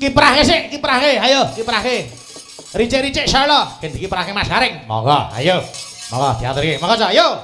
Kiprahke sik, kiprahke. Ayo, kiprahke. Ricik-ricik sala, gen dikiprahke Mas Garing. Monggo, ayo. Monggo diaturke. Monggo, Cak, ayo.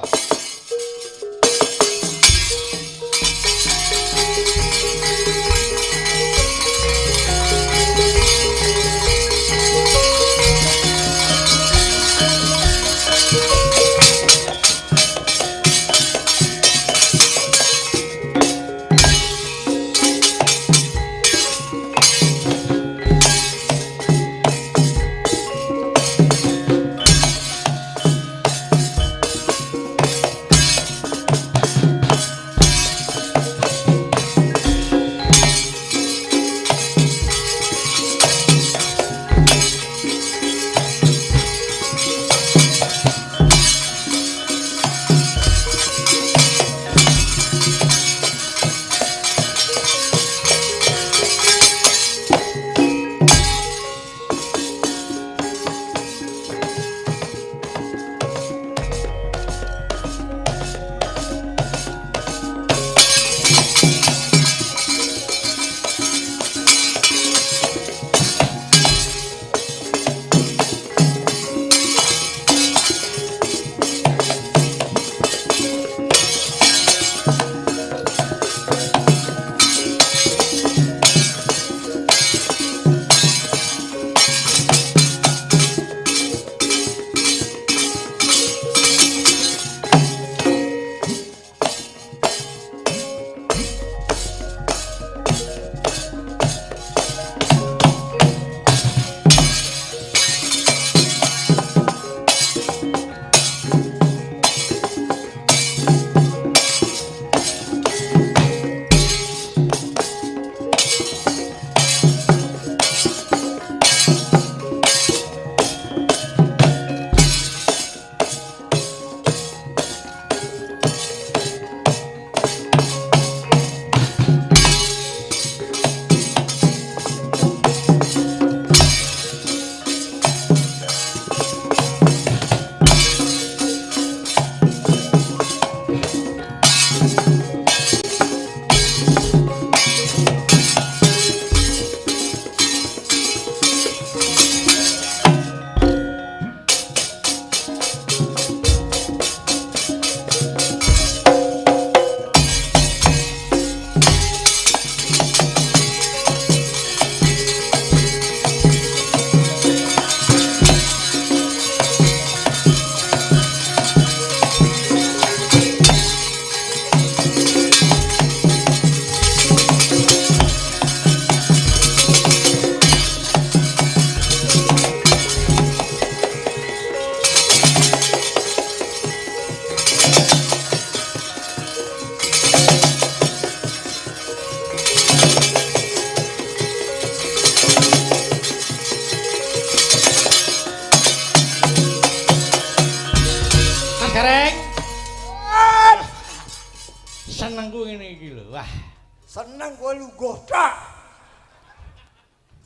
Seneng kowe lungguh tok.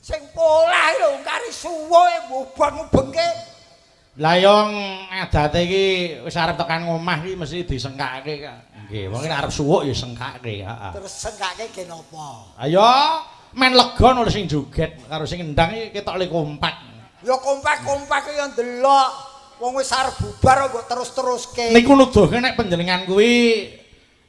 Sing polah lho kari suwe mbubang-ubengke. Lah yo adate iki wis arep tekan ngomah iki mesti disengkake kak. Nggih, wong arep suwuk ya sengkake, heeh. Terus sengkake ge napa? Ayo men lega nulis sing joget karo sing ngendang iki ketok le kompak. Ya kompak-kompak ya ndelok. Wong wis arep bubar kok terus-teruske. Niku nuduhke nek panjenengan kuwi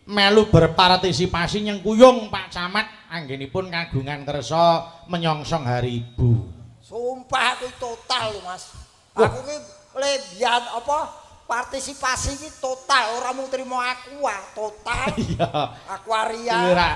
melu berpartisipasi nyengkuyung Pak Camat anggenipun kagungan kersa menyongsong Hari Ibu. Sumpah aku total lho Mas. Aku ki lebihan apa partisipasi ki total ora mung trimo aqua total. Iya. Aquaria. Kira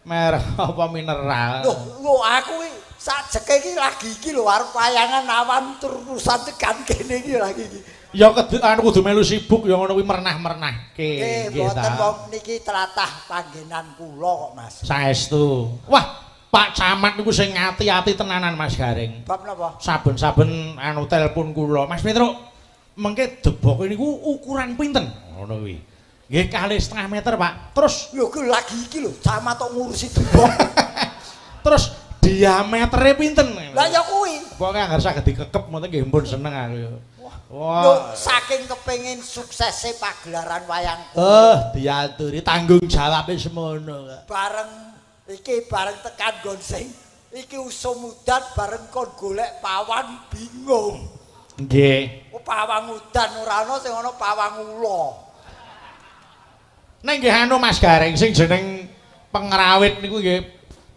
merek apa mineral. Loh aku ki sajeke iki lagi iki lho arep wayangan awan terusan tekan kene iki lagi iki. Ya kudu melu sibuk ya ngono kuwi mernah-mernahke. Nggih mboten wong niki tlatah panggenan kula kok Mas. Saestu. Wah, Pak Camat niku sing ati-ati tenanan Mas Garing. Bab napa? Saben-saben anu telepon kula, Mas Petruk, mengke deboke niku ukuran pinten? Ngono kuwi. Nggih 2,5 meter, Pak. Terus lho ki lagi iki lho, Camat tok ngurusi debok. Terus diametere pinten? Lah ya kuwi. Pokoke anggere saged dikekep ngoten nggih pun seneng aku. Wah, saking kepengin suksese pagelaran wayang diaturi tanggung jawabe semono. Bareng iki bareng tekan gon sing iki usum udan bareng kon golek pawang bingung. Nggih. Oh, pawang udan ora ana sing ana pawang ula. Ning nggih anu Mas Gareng sing jeneng pengrawit niku nggih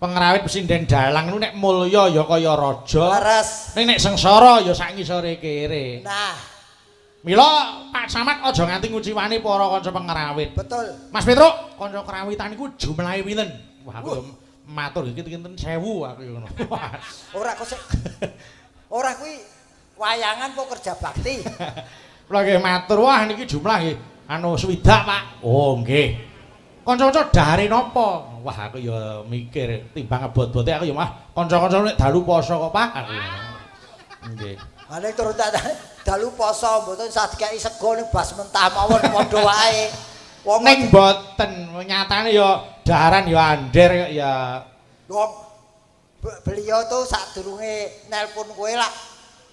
pengrawit sinden dalang niku nek mulya ya kaya raja. Leres. Ning nek sengsara ya sak ngisore kere. Nah, Mila Pak Camat aja nganti nguciwani para kanca pengrawit. betul. Mas Petruk, kanca kerawitan niku jumlahe pinten? Wah, aku matur iki kinten 1000 aku ngono. Ora kok sik. Ora kuwi wayangan kok kerja bakti. Kula nggih matur, wah niki jumlah nggih anu swidak, Pak. Oh, nggih. Kanca-kanca dahare napa? Wah, aku ya mikir timbang abot-abote aku ya mah kanca-kanca nek dalu poso kok, Pak. Aku. Nggih. Ane turun tak dalu poso mboten sadekei sego ning bas mentah mawon padha wae. Wong Ning mboten nyatane ya daharan ya ander kok ya. wong beliau tuh sadurunge nelpon kowe lak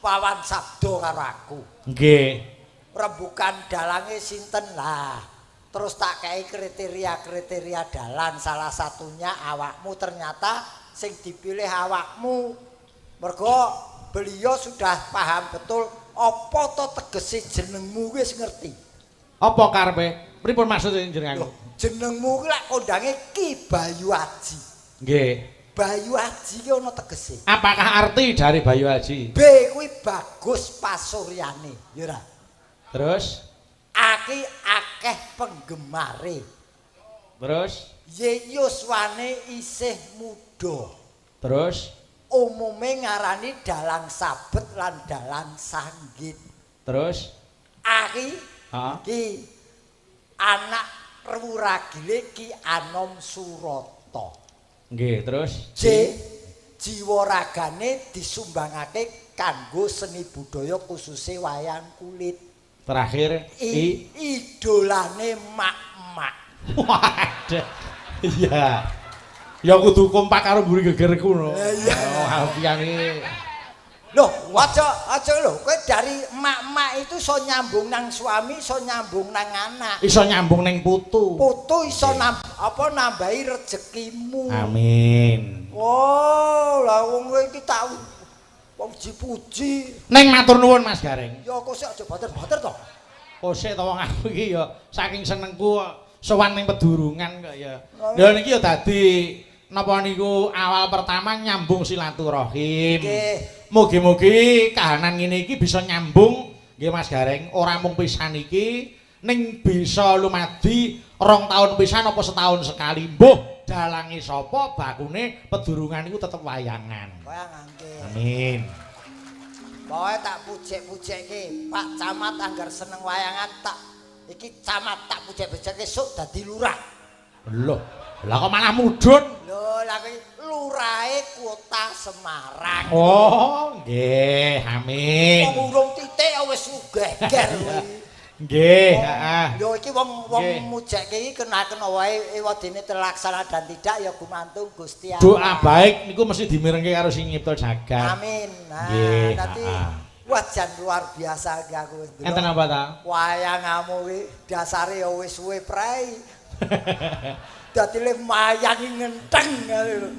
pawan sabdo karo aku. Nggih. Rembukan dalange sinten lah. Terus tak kei kriteria-kriteria dalan salah satunya awakmu ternyata sing dipilih awakmu. Mergo beliau sudah paham betul apa to tegese jenengmu wis ngerti. Apa karepe? Pripun maksudnya jenengan? Jenengmu ki lak kondange Ki Bayu Aji. Nggih. Bayu Aji ki ana tegese. Apakah arti dari Bayu Aji? B kuwi bagus pasuryane, ya ora? Terus? Aki akeh penggemare. Terus? Ye yuswane isih muda. Terus? Umume ngarani dalang sabet lan dalang sanggit. Terus? Aki Heeh. ki anak ruragile Ki Anom Surata. Nggih, terus? J jiwa ragane disumbangake kanggo seni budaya khususé wayang kulit. Terakhir Idolane mak-mak. Waduh. Iya. Ya kudu kompak karo mburi gegerku no. Iya. Oh, alfiane. Loh, aja lho, kowe dari mak-mak itu iso nyambung nang suami, iso nyambung nang anak. Iso nyambung ning putu. Putu iso nambahi rezekimu. Amin. Oh, lah wong kowe iki tak wong puji. Ning matur nuwun Mas Gareng. Ya kok sik aja bater-bater to. Kosek to wong aku iki ya saking senengku sowan ning pedurungan kok ya. Lha niki ya dadi napa niku awal pertama nyambung silaturahim. Nggih. Mugi-mugi kahanan ngene iki bisa nyambung nggih Mas Gareng, ora mung pisan iki ning bisa lumadi 2 tahun pisan apa setahun sekali. Mbuh dalange sapa bakune pedurungan iku tetep wayangan. Wayangan nggih. Amin. Pokoke tak pucek-pucekke, Pak Camat anggar seneng wayangan tak iki camat tak pucek-pucekke sok dadi lurah. Lho, lah kok malah mudhun? Lho, lah kuwi lurahe Kota Semarang. Oh, nggih, amin. Wong urung titik wis geger kuwi. Nggih, heeh. Lho iki wong Nggih. mujekke iki kenaken wae ewadene terlaksana dan tidak ya gumantung Gusti Allah. Doa baik niku mesti dimirengke karo sing nyipta jagat. Amin. Nah, Nggih, nanti wajan luar biasa iki aku wis. Enten apa ta? Wayangamu kuwi dasare ya wis suwe prei. Dadi le mayangi ngenteng lho.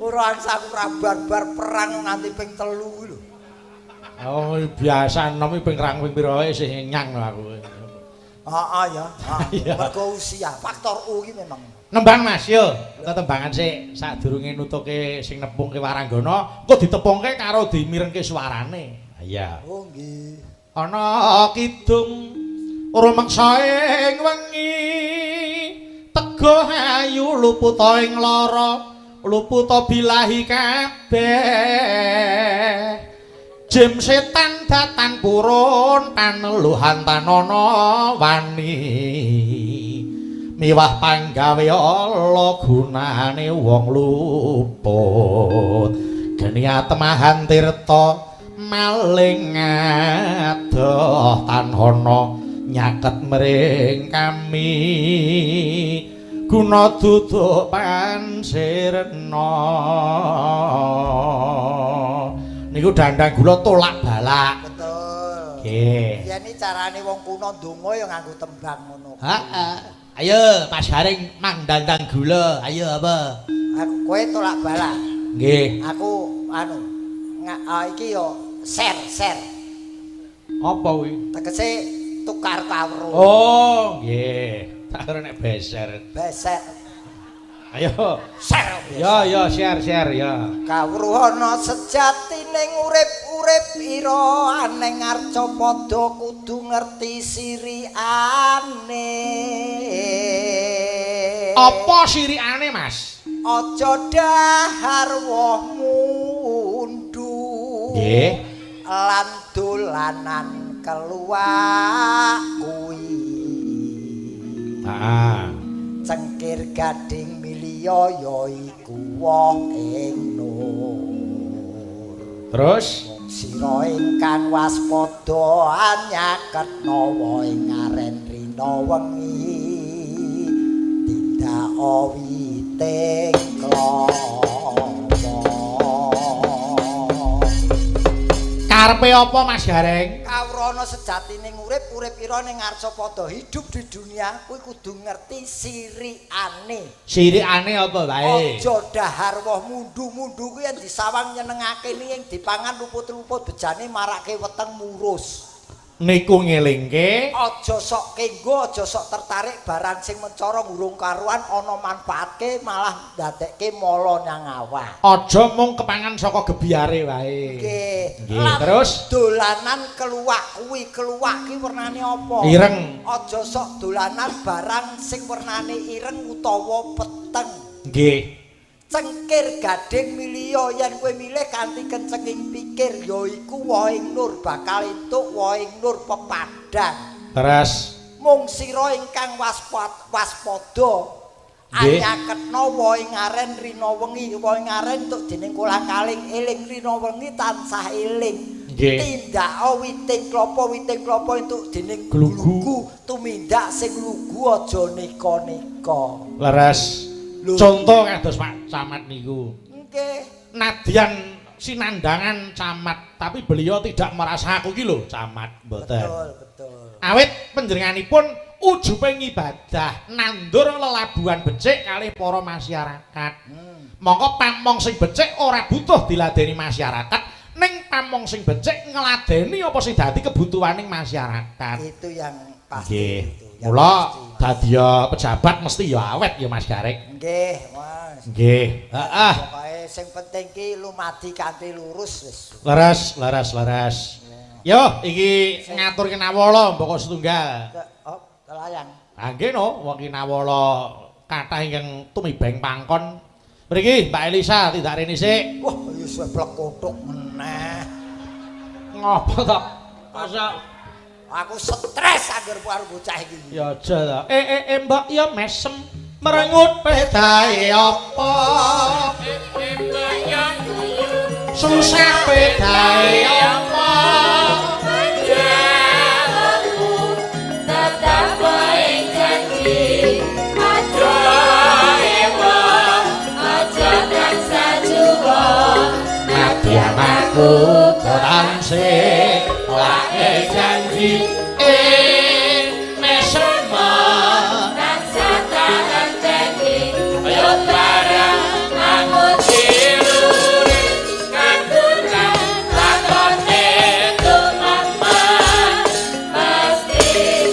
Ora angsaku ra barbar perang nganti ping 3 lho. Oh, biasa enom ping rang ping pira wae isih nyang aku. Heeh ya. Iya. Mergo usia, faktor U iki memang. Nembang Mas yo, tetembangan sik sadurunge nutuke sing nepungke Waranggana, kok ditepungke karo dimirengke suarane. Iya. Oh nggih. Ana kidung rumeksa ing wengi teguh ayu luputa ing lara luputa bilahi kabeh jem setan datan purun paneluhan tanana wani miwah panggawe ala gunane wong luput geni atemahan tirta maling adoh tanhono nyaket mring kami guna duduk pansirna niku dandang gula tolak balak Betul. nggih Ya ini carane wong kuno ndonga ya nganggo tembang ngono. heeh ayo Mas Gareng mang dandang gula ayo apa Aku kowe tolak bala. Nggih. Aku anu iki yo share. Apa kuwi? Tegese tukar kawruh. Oh, nggih. Tak kira nek beser. Beset. Ayo. Share. Ya, share ya. Kawruhana sejatining urip-urip ira aneng arca padha kudu ngerti sirikane. Apa sirikane, Mas? Aja dahar woh mundu. Nggih. Lan dolanan keluak kuwi. Cengkir gading miliya ya iku woh ing nur. Terus Sira ingkang waspada anyaketna woh ing aren rina wengi. Tindak witing karepe apa Mas Gareng? Kawrana sejatining urip ira ning ngarsa padha hidup di dunia kuwi kudu ngerti sirikane. Sirikane apa wae? Aja dahar woh mundu-mundu kuwi yen disawang nyenengake ning dipangan luput-luput bejane marake weteng murus. Niku ngelingke Aja sok kenggo, aja sok tertarik barang sing mencara ngurung karuan ana manfaatke malah ndadekke mala nyang awak. aja mung kepangan saka gebyare wae. Nggih. Terus Dolanan keluak kuwi, keluak ki wernane apa? Ireng. Aja sok dolanan barang sing wernane ireng utawa peteng. Nggih. Cengkir gading miliya yen kowe milih kanthi kencenging pikir yaiku wohing nur bakal entuk wohing nur pepadang. Terus Mung sira ingkang waspada anyaketna wohing aren rina wengi, wohing aren entuk dening kolang-kaling eling rina wengi tansah eling. Nggih. Tindak witing klapa entuk dening Glugu. tumindak sing lugu aja nika-nika. leres. Lho. Contoh kados Pak Camat niku. Nggih. Nadyan sinandangan camat, tapi beliau tidak merasa aku ki lho camat, mboten. Betul. Awit panjenenganipun ujuping ibadah nandur lelabuhan becik kalih para masyarakat. Mongko pamong sing becik ora butuh diladeni masyarakat, ning pamong sing becik ngladeni apa sing dadi kebutuhaning masyarakat. Itu yang pasti. Nggih. Itu, yang Mula pasti. dadi ya pejabat mesti ya awet ya Mas Garek. Nggih, Mas. Nggih. Heeh. Pokoke sing penting ki lumadi kanthi lurus wis. Leres. Yo, iki ngatur kinawala mboko setunggal. Oh, telayang. Ha nggih no, wong kinawala kathah ingkang tumibeng pangkon. Mriki Mbak Elisa tidak rene sik. Wah, ya suwe plekothuk meneh. Ngopo to? Masa Aku stres anggar karo bocah iki. ya aja ta. Mbak ya mesem merengut pedae apa? Mbak ya susah pedae apa? Aku tansih lake janji mesema tansah janji ayo bareng angut dilure kagulan lakone tumama pasti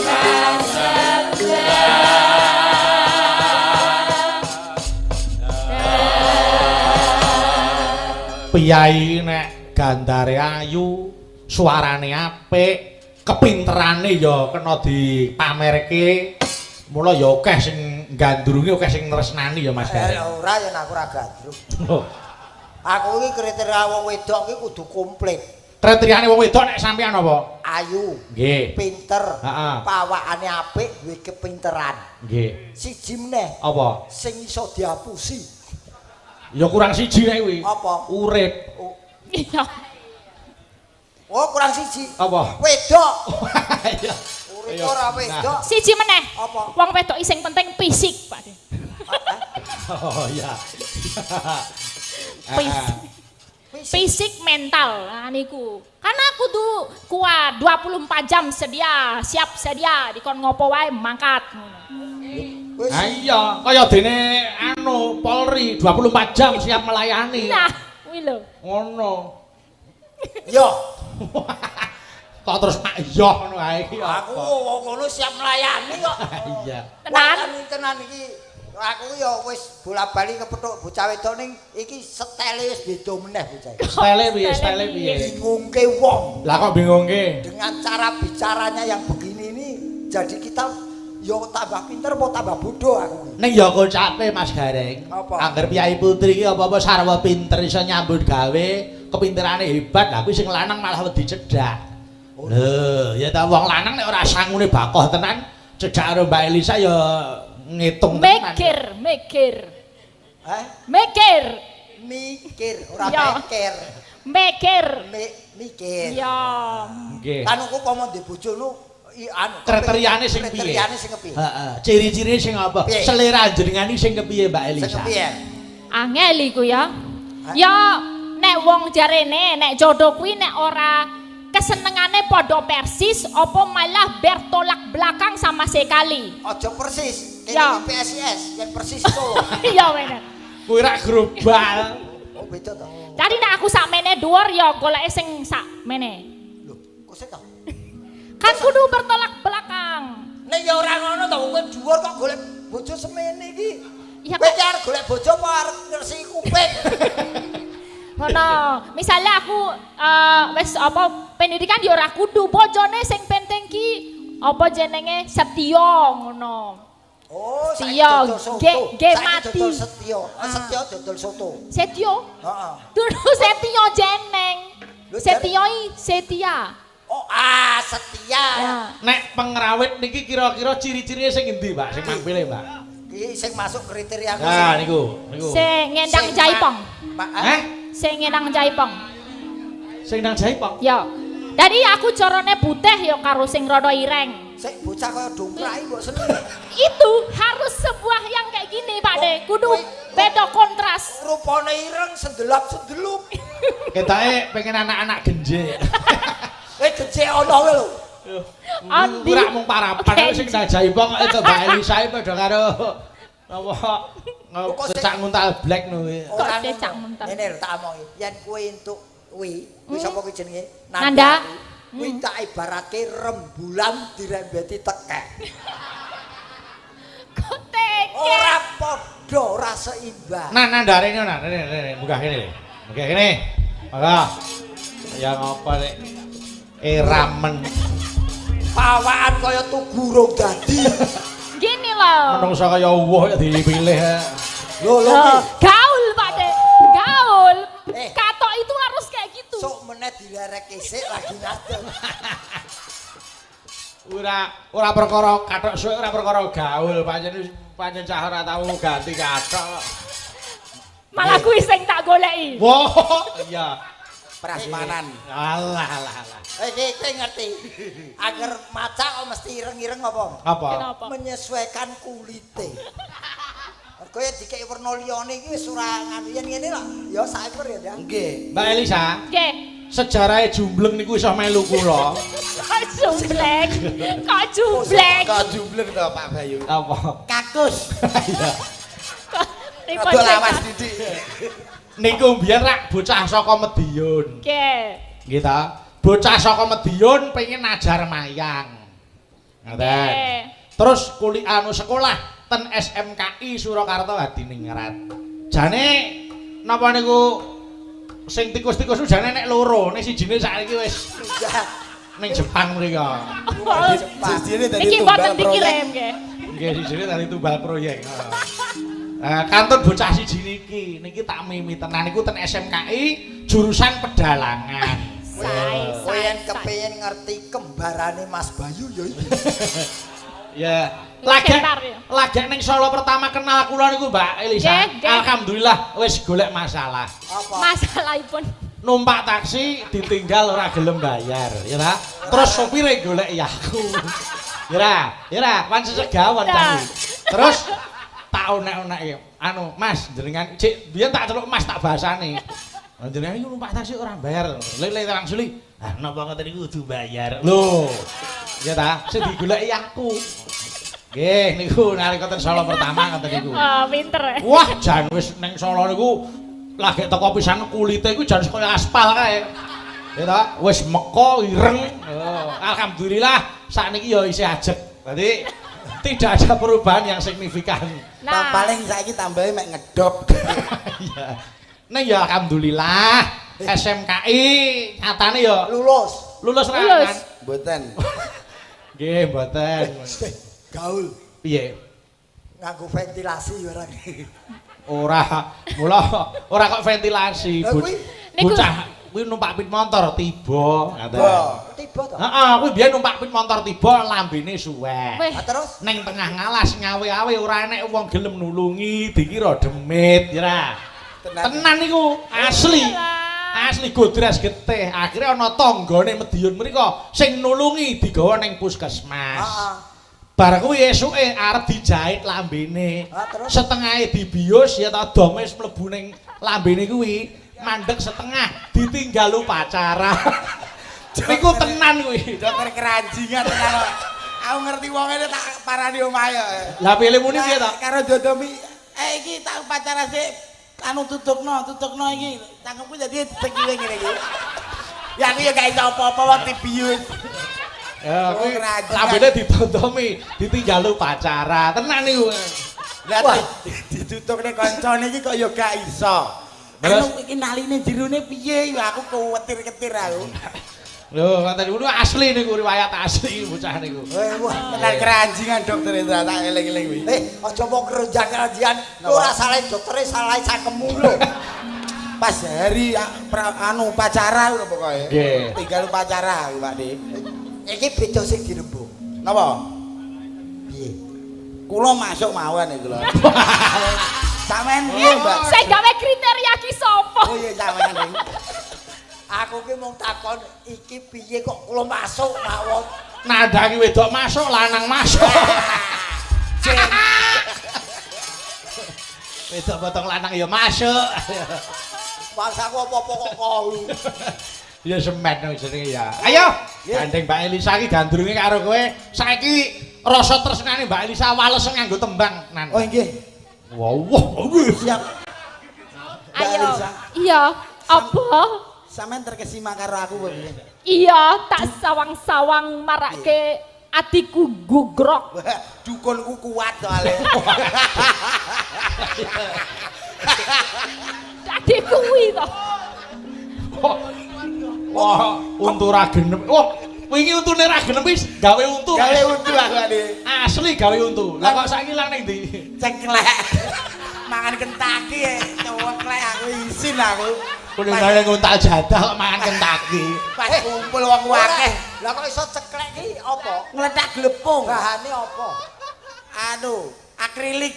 kasebah piyai nek gandare ayu, suarane apik, kepinterane ya kena dipamerke. Mula ya akeh sing gandrunge, akeh sing tresnani ya Mas Garek. Ora yen aku ora gandrung. Oh. Aku iki kriteria wong wedok iki kudu komplit. Kriteriane wong wedok nek sampean apa? Ayu, Nggih. pinter, Heeh. pawakane apik, duwe kepinteran. Nggih. Siji meneh, Apa? sing iso diapusi. Ya kurang siji nek kuwi. Apa? Urip. Iya. Oh, kurang siji. Apa? Wedok. Iya. Urip ora wedok. Siji meneh. Apa? Wong wedok sing penting fisik, Pak. Oh iya. Fisik. Fisik mental nah niku. Karena aku tuh kuat 24 jam siap sedia dikon ngopo wae mangkat ngono. Wis. Ha iya, kaya dene anu Polri 24 jam siap melayani. Nah, kuwi lho. Ngono. Yo, Kok terus mak iya ngono ae iki. aku wong ngono siap melayani kok. Iya. Tenan iki. Aku ya wis bola-bali kepethuk bocah wedok ning iki style wis beda meneh bocah iki. Style piye? Bingungke wong. Lah kok bingungke? Dengan cara bicaranya yang begini ini jadi kita yo tambah pinter apa tambah bodoh aku. Ning ya kocape Mas Gareng. Apa? Angger piyai putri iki apa-apa sarwa pinter iso nyambut gawe, kepinterane hebat. Lah kuwi sing lanang malah wedi cedhak. Lho, ya ta wong lanang nek ora sangune bakoh tenan, cedhak karo Mbak Elisa ya ngitung tenan. Mikir. Hah? Mikir, ora Ya. mikir. Mikir. Mikir. Ya. Nggih. Kan aku pomo ndek bojomu anu Kriteriane sing piye? Kriteriane sing kepiye? Heeh, ciri-cirine sing apa? Piye? Selera jenengan iki sing kepiye Mbak Sing Elisa? kepiye? Angel iku ya. Ya nek wong jarene nek jodoh kuwi nek ora kesenengane padha persis apa malah bertolak belakang sama sekali. Aja persis. Ya. Kene PSIS, yang persis itu. Iya bener. Kuwi rak global. Oh, beda to. Jadi nek aku sakmene dhuwur ya goleke sing sakmene. Lho, kok sik to? Kan kudu bertolak belakang. Nek ya ora ngono to, kowe dhuwur kok golek bojo semene iki. Ya Kowe kok ki arep golek bojo apa arep ngersi kuping? ngono. Misalnya aku wis apa pendidikan ya ora kudu bojone sing penting ki apa jenenge setya ngono. Oh, Setia, ge mati. Dodol setia. Setia dodol soto. Setya. Heeh. Dudu setya jeneng. Lho, Setyai setia. Oh, setia. Ya. Nek pengrawit niki kira-kira ciri-cirine sing endi, Mbak? Sing mampile, Mbak? Iki sing masuk kriteria aku. Nah, niku. Sing ngendang Sing jaipong. Heh? Sing ngendang jaipong. Sing nang Jaipong. Ya. Jadi aku corone putih ya karo sing rada ireng. Sik bocah kaya dongkrai mbok seneng. Itu harus sebuah yang kayak gini, Pak De. Kudu beda kontras. Rupane ireng sendelap-sendelup. Ketake pengen anak-anak genje. Gece ono kowe lho. Andi. Ora mung parapan sing nang Jaipong itu Mbak Elisa padha karo apa cecak nguntal black no kuwi. Ora decak ngono. mental. Ngene lho tak omongi. Yen kowe entuk kuwi sapa kuwi jenenge? Nanda. Kuwi tak ibaratke rembulan dirembeti tekek. Kok teke. Ora padha, ora seimbang. Nah, nandare ini nah, ini buka kene. Buka kene. Maka ya ngapa nek ramen Pawaan kaya tugu rong dadi. Gini loh. menungsa kaya woh dipilih. Lho lho Loh, ki. gaul Pak De. Gaul. Eh. Katok itu harus kayak gitu. Sok meneh dilerek isik lagi ngadeg. Ora perkara kathok suwe ora perkara gaul, pancen cah ora tau ganti kathok. Malah kuwi sing tak goleki. Wah, iya. Prasmanan. Alah. Kowe ngerti. Agar maca kok mesti ireng-ireng apa? Apa? Kenapa? Menyesuaikan kulite. Kowe dikek warna liyane iki wis ora nganu yen ngene lho. Ya saeper ya. Nggih. Mbak Elisa, Nggih. sejarahe jumbleng niku iso melu kula. Kok jumblek. Kok jumblek. Kok jumbleng to Pak Bayu. Apa? Kakus. Iya. Ribet Rada lawas didik. Niku mbiyen rak bocah saka Medion. Nggih. Nggih ta? Bocah saka Medion pengen ajar mayang. Ngoten. Nggih. Terus sekolah ten SMKI Surakarta Hadiningrat. Jane napa niku sing tikus-tikus jane nek loro, nek sijine saiki wis ning Jepang mriko. Iki mboten dikirim nggih. Nggih sijine tadi tumbal proyek. Kantun bocah siji niki tak mimi tenan niku ten SMKI jurusan pedalangan. Kowe yen kepengin ngerti kembarane Mas Bayu ya iki. Ya, Legendar ya. lagi ning Solo pertama kenal kula niku Mbak Elisa. Nggih. Alhamdulillah wis golek masalah. Apa? Masalahipun Numpak taksi ditinggal ora gelem bayar, ya ta? Terus sopire golek aku. Ya ra, pancen segawon ta. Terus tak onek-onek anu, Mas, jenengan cek biyen tak celuk Mas tak bahasane. Jenengan iki numpak taksi ora bayar. Lek langsung li. Ah, napa ngoten niku kudu bayar. Lho. Ya ta, sing digoleki aku. Nggih, niku nalika ten Solo pertama ngoten niku. Oh, pinter. Wah, jan wis ning Solo niku lagi teko pisan kulite iku jan kaya aspal kae. Ya ta, wis meko ireng. Oh, alhamdulillah sakniki ya isih ajeg. Dadi tidak ada perubahan yang signifikan. Nah, paling saiki tambahe mek ngedop. Iya. Ning ya alhamdulillah SMKI nyatane ya Lulus. lulus Lulus. kan. Mboten. Nggih, mboten. Gaul. Piye? Nganggo ventilasi ora. Mula ora kok ventilasi. Lah kuwi Niku- Bocah kuwi numpak pit motor tiba ngaten. tiba to. Heeh, kuwi biyen numpak pit motor tiba lambene suwek. weh, Lah terus Ning tengah ngalas ngawe-awe ora enek wong gelem nulungi, dikira demit, ya ra. Tenan niku, asli. Asli godres getih. Akhire ana tanggane Medion mriko sing nulungi digawa ning puskesmas. heeh. Bar kuwi esuke arep dijahit lambene. Ah, terus? Setengahe dibius ya ta dome wis mlebu ning lambene kuwi, mandeg setengah ditinggal upacara. Niku tenan kuwi. Dokter keranjingan tenan kok. Aku ngerti wong ngene tak parani omahe kok. Lah pilih muni piye ta? Karo Dodomi, iki tak upacara sik anu tutukno iki. Cangkemku dadi tekiwe ngene iki. Ya aku ya gak iso apa-apa wong dibius. Ya kuwi Keranjingan. lambene ditontomi, ditinggal upacara. Tenan niku. Lah Wah. ditutukne kancane iki kok ya gak iso. Terus? Anu iki naline jerone piye? Ya aku kuwetir-ketir aku. Lho, ngoten niku asli niku riwayat asli bocah niku. Wah. Tenan keranjingan dokter itu tak eling-eling kuwi. Aja mau keronjang-keronjangan. Ora salah doktere, salah cangkemmu lho. Pas hari anu upacara lho pokoke. Nggih. Tinggal upacara kuwi Pak Dik. Iki beda sing dirembug. Napa? Piye? Kula masuk mawon iki lho. Sampeyan piye, Mbak? saya gawe kriteria ki sapa? Oh iya sampeyan iki. Aku ki mung takon iki piye kok kula masuk mawon. Nandangi wedok masuk, lanang masuk. Wedok potong lanang ya masuk. Bangsaku apa-apa kok kolu. Ya semen jenenge ya. Ayo, gandeng Mbak Elisa iki gandrunge karo kowe. Saiki rasa tresnane Mbak Elisa wales nganggo tembang nan. Oh nggih. Wow. Siap. Mbak Ayo. Elisa. Iya, apa? Sampeyan terkesima karo aku apa piye? Iya, tak sawang-sawang marake atiku gugrok. Wah, dukunku kuat soalnya. Ade kuwi to. Wah, untu ra genep. Oh, wingi untune ra genep wis gawe untu. Gawe untu aku Dik. Asli gawe untu. Lah kok saiki lang ning ndi? Ceklek. Mangan kentaki ceklek aku isin aku. Kuwi ngene nguntal jadah kok mangan kentaki. Pas kumpul wong akeh Lah kok iso ceklek ki apa? ngledak glepung. Bahane apa? Anu, akrilik.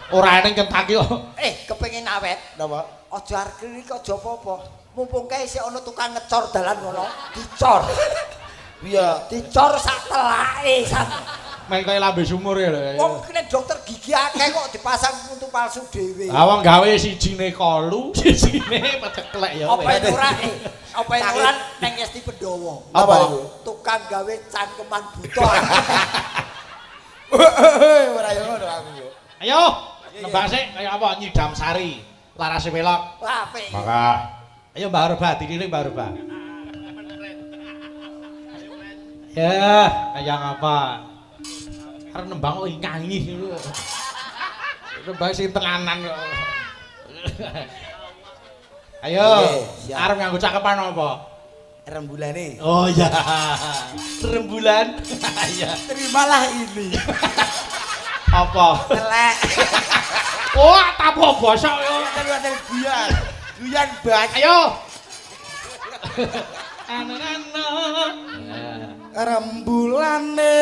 Ora ning kentaki kok. Kepengin awet. Napa? Aja akrilik aja apa-apa. Mumpung kae isih ana tukang ngecor dalan ngono, dicor. Iya. Dicor sak telake sak. Main kaya lambe sumur ya lho. Wong kene dokter gigi akeh kok dipasang untu palsu dhewe. Ah wong gawe sijine kolu, sijine peceklek ya. Apa ora Apa ora nang Esti Pendowo. Apa? Tukang gawe cangkeman buta. Ora yo ngono aku yo. Ayo, nembang sik kaya apa nyidam sari. Larase welok. Wah, apik. Maka ayo Mbak Roba, dililing Mbak Roba. Ya, kayak apa? Karena nembang kok nyanyi gitu. Nembang sing tenganan kok. Ayo, Oke, siap. arep nganggo cakepan apa? Rembulane. Oh ya, rembulan. Iya. Terimalah ini. Apa? Telek. Wah, tapo bosok yo. Terus guyan. Guyan bas. Ayo. Anana. Rembulane.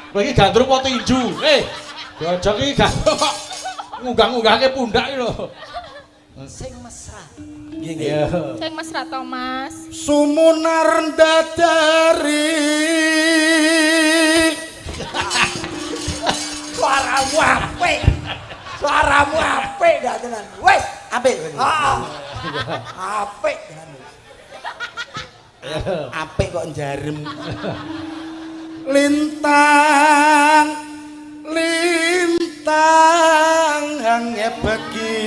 Kowe iki gandrung apa tinju? Diajak iki gandrung kok ngunggah-ngunggahke pundak iki lho. Sing mesra. Nggih Iya. Sing Mas Rato Mas. Sumunar dadari. Suaramu apik. Suaramu apik dah tenan. Wis, Apik. heeh. Apik tenan. Apik kok njarem. Lintang lintang hangge bagi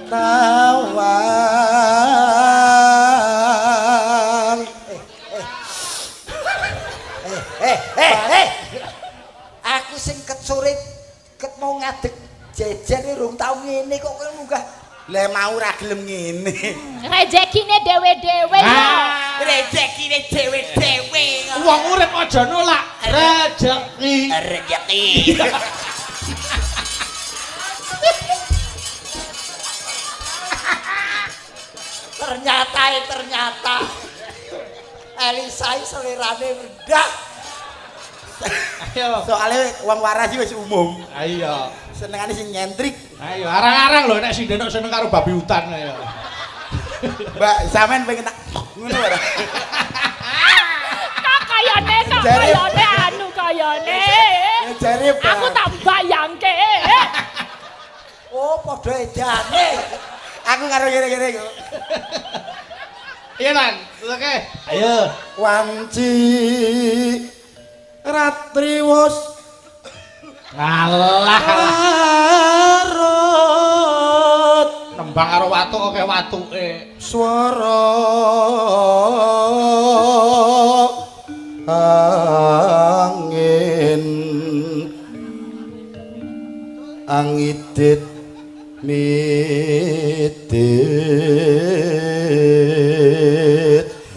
tawang. Aku sing ket sore ket mau ngadeg jejer rung tau ngene kok kowe munggah. Lah mau ra gelem ngene. Rezekine dewe-dewe yo. Rezekine dhewe-dhewe. Wong urip aja nolak rezeki. Rezeki. ternyata Elisa selirane rendah. Ayo. Soale wong waras iki wis umum. Ayo. Senengane sing nyentrik. Ayo arang-arang lho nek sing denok seneng karo babi hutan ayo. Mbak, sampean pengen tak ngono ora? Kayane anu kayane. Jare Aku tak bayangke. Oh, padha edane. Aku karo ngene-ngene kok. Iya Lan, oke. Ayo. Wanci ratri wus Ngalah. larut Nembang karo watuk oke watuke. swara angin angidit midit.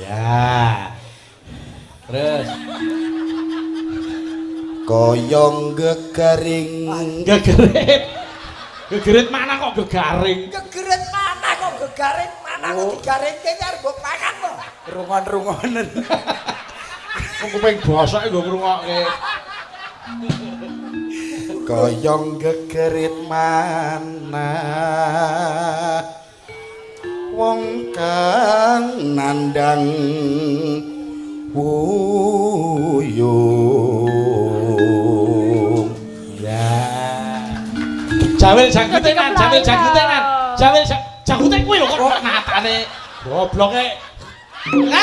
Ya. Terus Koyong gegaring gegerit. Gegerit mana kok gegaring? Gegeret mana kok gegaring mana kok digaringke nyar mbok pangan kok. rungon-rungonen. Wong kuping bosok nggo ngrungokke. Koyong gegerit mana wong kang nandang wuyung. Ya. Jawil jangkutenan, jawil jangkutenan. Jawil jangkute kuwi lho kok natane gobloke. Aduh deh.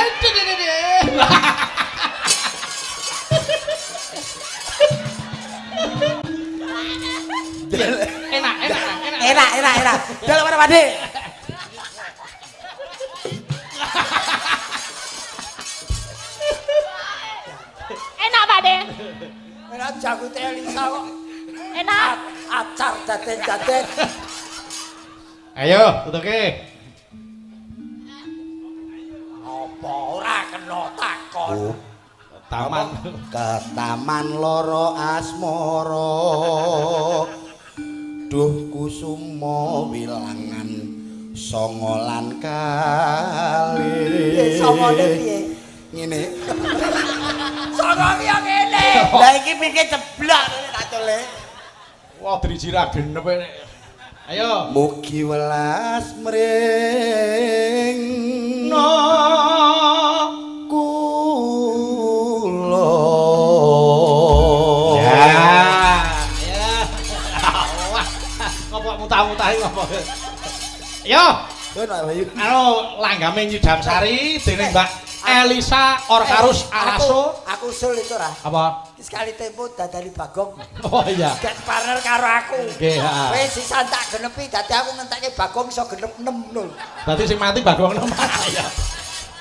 Enak. Dalam mana Pade? Enak Pak De. Enak jangkute Elisa kok. Enak. Acar daden-daden. Ayo, tutuke. Apa ora kena takon. Taman. Ke taman loro asmara. Duh kusuma wilangan songolan kali. Songone piye? Ngene. Songo piye ngene? Lah iki pikir ceblak tak tole. Wah, driji ra genep nek. Ayo. Mugi welas mring No. kula. Ya. Wah, ngopo mutah-mutahi ngopo. Yo, Tuh Pak Bayu. anu langgame Nyidam Sari dening Mbak Elisa Orkarus Alaso. Aku usul itu ra. Apa? Sekali tempo dadali Bagong. Oh iya. Get partner karo aku. Nggih, heeh. Wis sisan tak genepi dadi aku ngentekke Bagong iso genep 6 lho. Berarti sing mati Bagong nomor. Ya.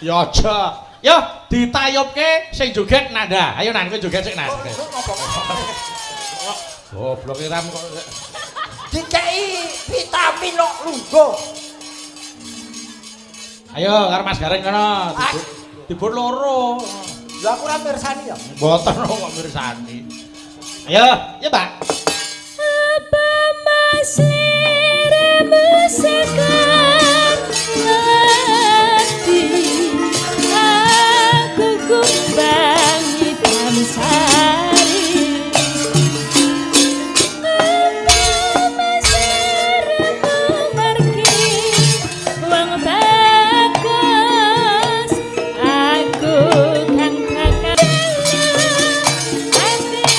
Ya aja. Yo, ditayupke sing joget Nanda. Ayo Nan, kowe joget sik Nan. Goblok ram kok. Dikei vitamin kok lungguh. Ayo karo Mas Gareng kono. Dibur loro. Lah aku ora mirsani ya. Mboten kok mirsani. Ayo, ya Pak. Apa masliramu sekarang hati aku kumbang hitam sari. Apa masliramu margi wong bagus aku kang kakak hatiku.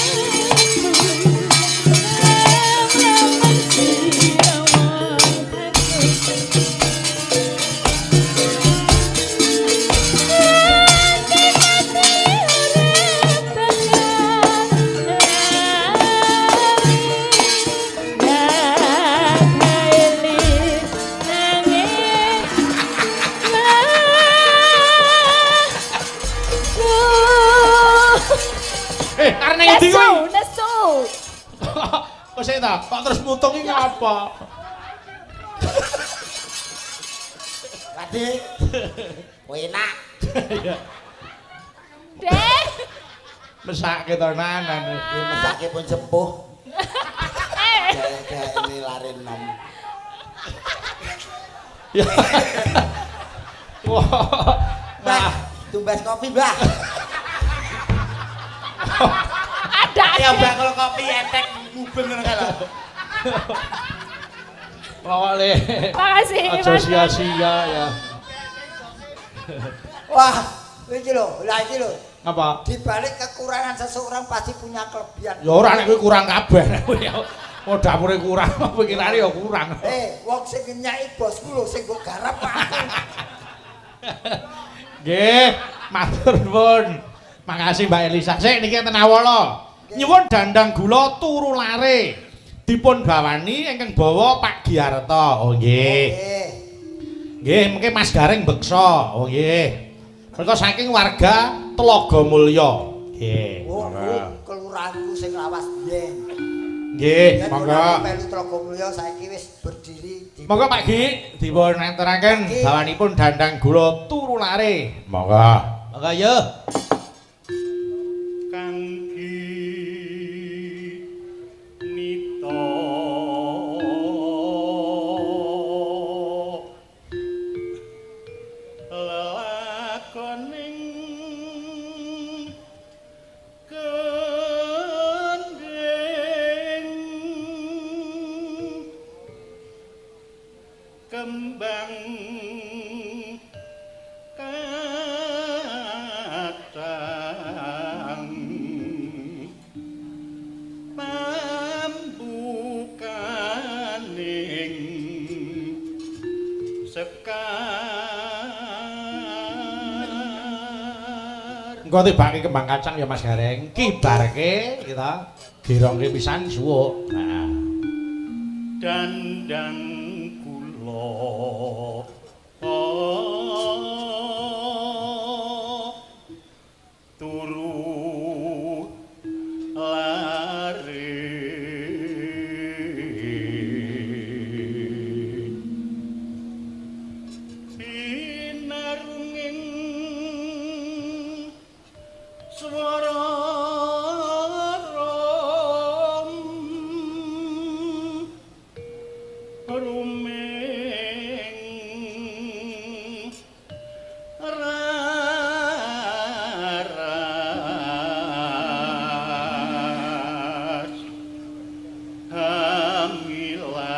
sik ta. Kok terus mutung iki ngapa? Adik. Enak. Dek. Mesake tenanan. Iki mesake pun sepuh. Eh. Kayak ini lari nom. Ya. Wah. Mbah, tumbas kopi, Mbah. Ada. Ya Mbah kalau kopi entek ngubeng ngono kae lho. Pokoknya Makasih, aja Mas. sia-sia ya. Wah, iki lho, lah iki lho. Apa? Di balik kekurangan seseorang pasti punya kelebihan. Ya ora nek kowe kurang kabeh. Oh dapure kurang, pikirane ya kurang. Wong sing nyai bosku lho sing mbok garap aku. Nggih, matur nuwun. Makasih Mbak Elisa. Sik niki enten awala. Nyuwun dandang gula turu lare. Dipun bawani ingkang bawa Pak Giarto. Oh nggih. Nggih, mengke Mas Gareng beksa. Oh nggih. Mereka saking warga Telaga Mulya. Nggih. Oh, kelurahanku sing lawas biyen. Nggih, monggo. Melu Telaga Mulya saiki wis berdiri di Monggo Pak Gi dipun enteraken bawanipun dandang gula turu lare. Monggo. Monggo ya. Kembang kacang pambukaning sekar. Engko tibake kembang kacang ya Mas Gareng, kibarke kita girongke pisan suwuk. Nah, Dandang turu lare pinarunging swara rumeng raras hamila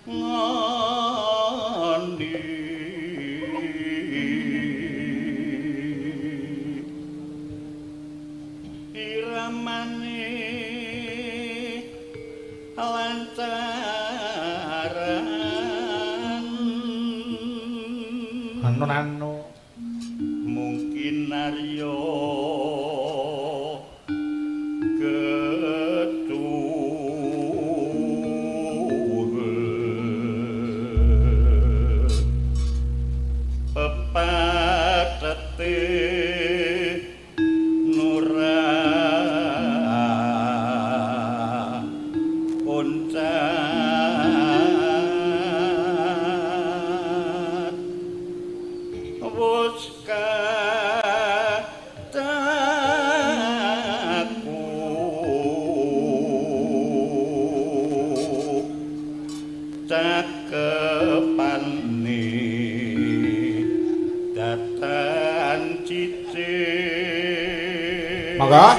ngondi iramane lantaran anu mungkin naryo ketuh pepatete nurah uncat wus kataku cakepane datan cicit Monggo.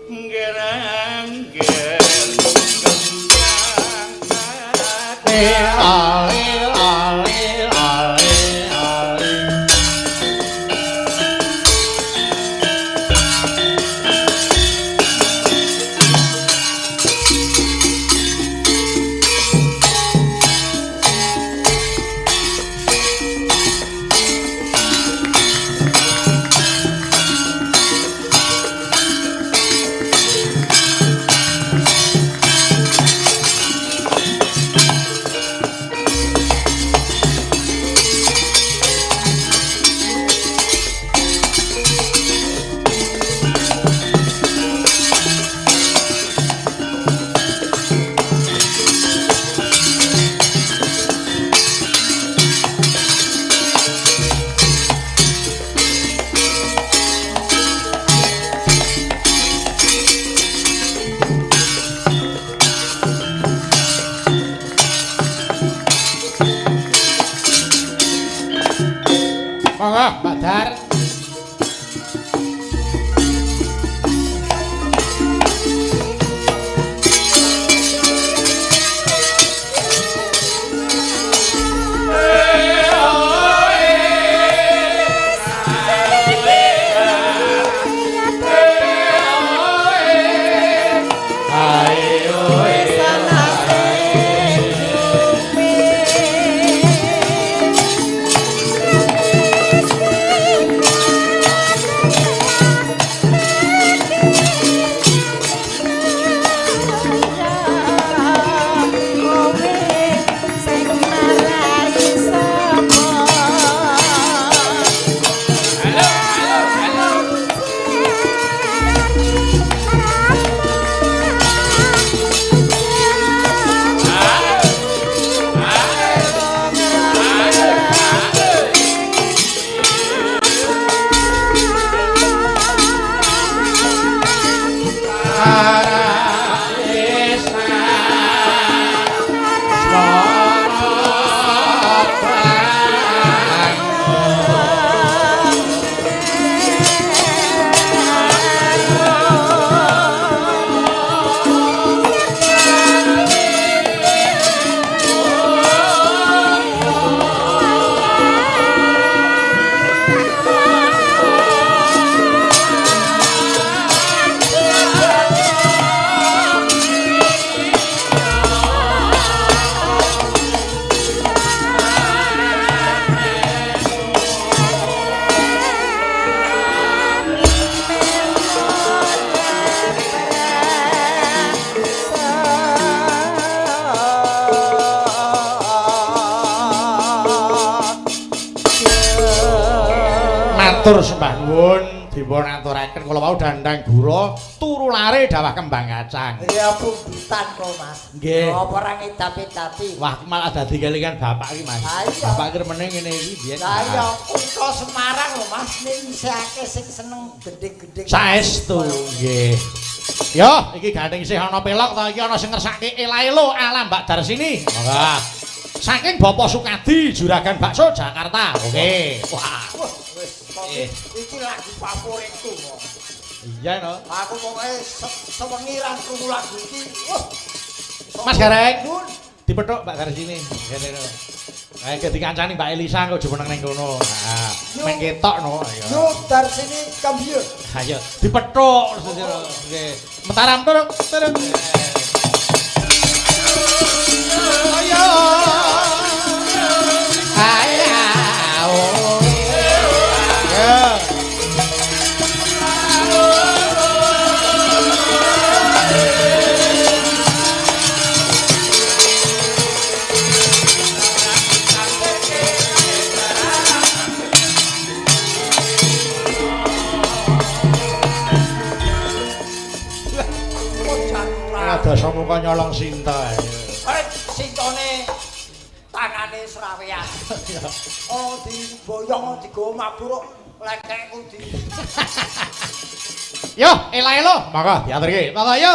Gerang-gerang kembang Mbak Dar. Matur sembah nuwun dipun aturaken kula wau dandang gura turu lare dawah kembang kacang. Ya punggutan kok Mas. Nggih. Apa ora ngedapi-dapi. Wah malah dadi kelingan bapak iki Mas. Ha iya. Bapak ki meneng ngene iki biyen. Lah iya kutha Semarang lho Mas ning isih akeh sing seneng gending-gending. Saestu nggih. Yo iki gandeng isih ana pelok ta iki ana sing ngersake elaelo ala Mbak Darsini. Monggo. Saking Bapak Sukadi Juragan Bakso Jakarta. Oke. Wah. Iki lagu favoritku kok. Iya no. Aku pokoke sewengi ra krungu lagu iki. Mas Gareng. Dipethuk Mbak Darsini. Ngene no. Kae dikancani Mbak Elisa kok jumeneng ning kono. Nah, men ketok no. Yo Darsini kambiyo. Ayo dipethuk nggih. Mentaram tur. Ayo. Dasa muka nyolong Sinta. Sintone tangane serawean. Oh diboyong digowo mabur lekekku di. Yo, ela-elo, monggo diaturke. Monggo yo.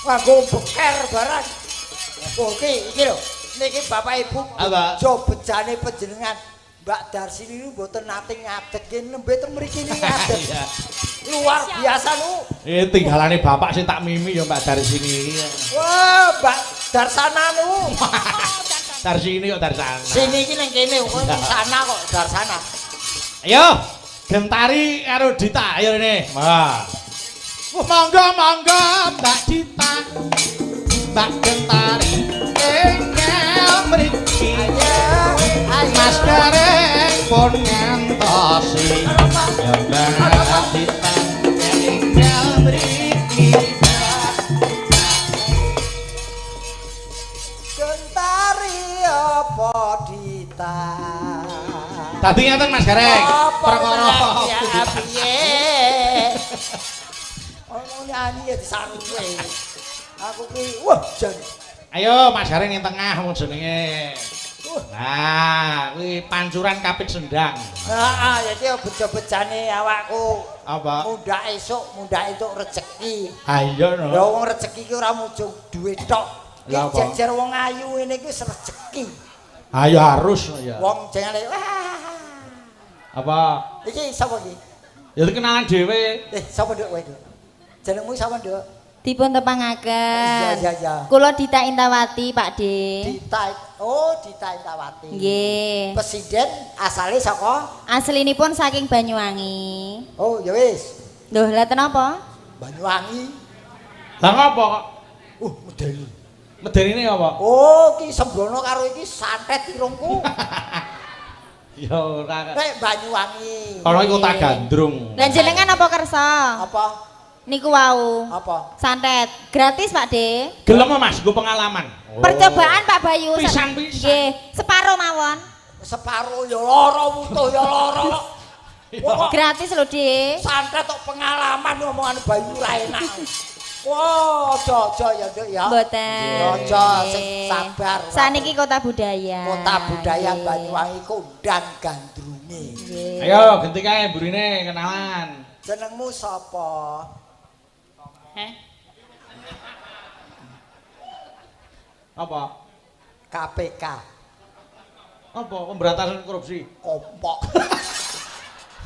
Nganggo beker barang. Oh iki lho, niki Bapak Ibu jo bejane panjenengan. Mbak Darsini niku mboten nate ngadeg nembe teng mriki ngadeg. Luar biasa nu. Tinggalane bapak sing tak mimi ya Mbak Darsini. Wah, Mbak Darsana nu. Darsini kok Darsana. Sini iki ning kene kok sana kok Darsana. Ayo, Gentari karo Dita ayo rene. Monggo monggo Mbak Dita. Mbak Gentari enggal mriki. Mas Gareng pun ngantosi. Ya Mbak Dita enggal mriki. Gentari apa Dita? Tadi ngaten Mas Gareng. Perkara piye? Ono nyanyi ya disarungke. Aku ki wah jan. Ayo Mas Gareng ning tengah mun jenenge. Nah, kuwi pancuran kapit sendang. Heeh, ya iki bejo-bejane awakku. Apa? Mundak esuk, mundak entuk rezeki. Ha iya no. Ya wong rezeki ki ora mujung duwe tok. Lah Iki apa? jejer wong ayu ngene iki rezeki. Ha ya harus ya. Wong jengale wah. Apa? Iki sapa iki? Ya kenalan dhewe. Sapa nduk kowe, Nduk? Jenengmu sapa, Nduk? Dipun tepangaken. Iya. Kula Dita Intawati, Pak De. Dita Intawati. Nggih. Presiden asale saka? Aslinipun saking Banyuwangi. Oh, ya wis. Lho, lha ten apa? Banyuwangi. Lah ngopo kok? Medeni. Medenine apa? Oh, ki sembrono karo iki santet irungku. Ya ora. Nek Banyuwangi. Kalau iki kota Gandrung. Lah jenengan apa kersa? Apa? Niku wau. Apa? Santet. Gratis, Pak De. Gelem Mas, nggo pengalaman. Percobaan Pak Bayu. Pisan-pisan. Nggih, separo mawon. Separo ya lara wutuh ya lara. Gratis lho, De. Santet tok pengalaman ngomongan Bayu ora enak. Wah, aja ya, Nduk ya. Mboten. Aja sing sabar. Saniki kota budaya. Kota budaya Nggih. Banyuwangi kondang gandrunge. Nggih. Ayo ganti kae burine kenalan. Jenengmu sapa? Apa? KPK. Apa pemberantasan korupsi? Kompok.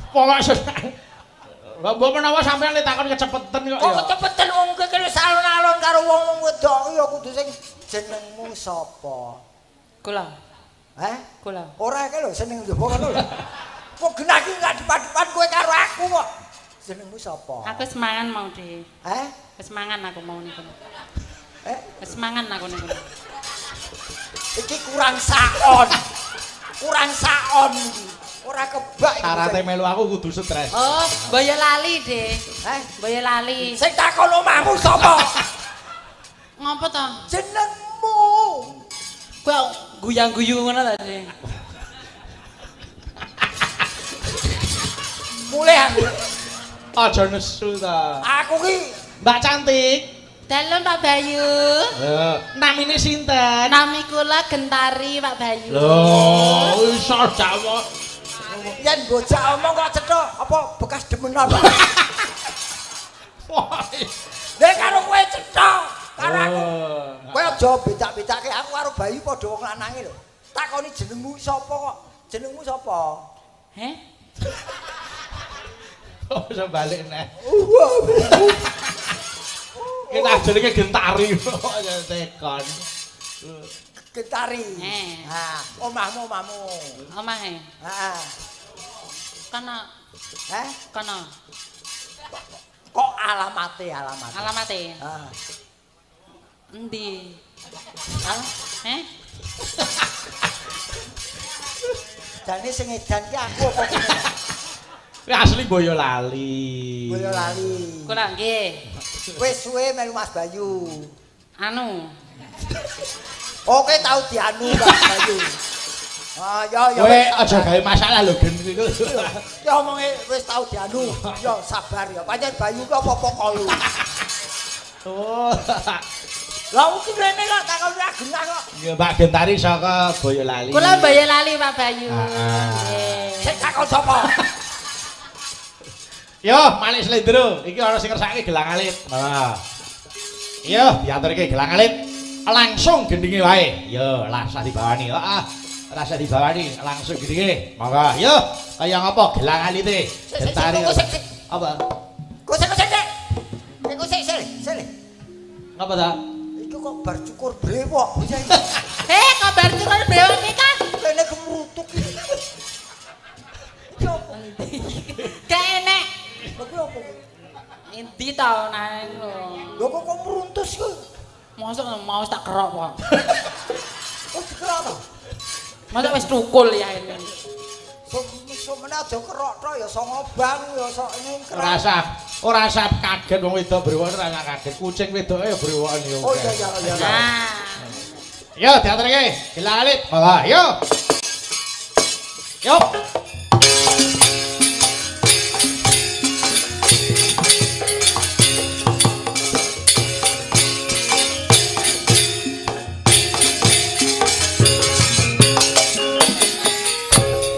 Pokok Lah mbok menawa sampean ditakon kecepetan kok Kok ya. kecepeten wong kene salon-alon karo wong wedok ya kudu sing jenengmu sapa? Kula. Heh? Kula. Ora iki lho seneng njaba ngono lho. Kok genah iki gak depan-depan kowe karo aku kok. Jenengmu sapa? Aku semangan mau deh. Heh? Semangan aku mau niku. Semangan aku niku. Iki kurang saon. Kurang saon iki. Ora kebak iki. Syaratnya melu aku kudu stres. Oh, Boyolali deh. Heh? Boyolali. Sing takon omahmu sapa? Ngopo to? Jenengmu. Kowe guyang-guyu ngono ta, Dek? Mulai aku. Aja nesu ta. Aku ki Mbak cantik. Dalem Pak Bayu. Namine sinten? Nami kula Gentari Pak Bayu. Loh, iso jawa. yen bocah omong kok cethuk apa bekas demenan. Nek karo kowe cethuk, karo aku. Kowe aja bedak-bedake aku karo Bayu padha wong lanange lho. Takoni jenengmu sapa kok? Jenengmu sapa? Heh? Oh, iso balik neh. Kita jenenge Gentari kok ya tekon. Gentari. Heh. Ha, omahmu. Omahe. Heeh. Kono. Heh? Kono. Kok alamate? Alamate. Heeh. Endi? Hah? Heh? Jane sing edan ki aku apa kene? Kuwi asli Boyolali. Boyolali. Kula nggih. Wis suwe melu Mas Bayu. Anu. Oke tau dianu Mas Bayu. Ah ya. Kowe aja gawe masalah lho gen iku. Ya omonge wis tau dianu. Ya sabar ya. Pancen Bayu ki apa-apa kolu. Oh. Lah iki rene kok takon ora genah kok. Ya Mbak Gentari saka Boyolali. Kula Boyolali Pak Bayu. Heeh. Sing takon sapa? Yo, Malik Slendro, iki ana sing ngersake gelang alit. Nah. Yo, diaturke gelang alit. Langsung gendinge wae. Yo, rasa dibawani. Heeh. Rasa dibawani langsung gendinge. Monggo. Yo, kaya ngapa gelang alite? Gentari. Apa? Kusik. Iku sik. Ngapa ta? Iku kok bar cukur brewok bocah iki. Kabar cukur brewok iki kan? Kene kemrutuk iki. Yo, Gak enek. lha kuwi apa? Endi ta nang lho. Lho kok meruntus ku? Mosok mau tak kerok kok. Oh dikerok to? Mosok wis tukul ya ini. Semene aja kerok tok ya songo bang ya sok ini kerok. Ora usah kaget wong wedok brewok ora usah kaget. Kucing wedoke ya brewokan yo. Oh iya. Nah. Yo, diaturke gelang alit. Monggo, yo. Yo.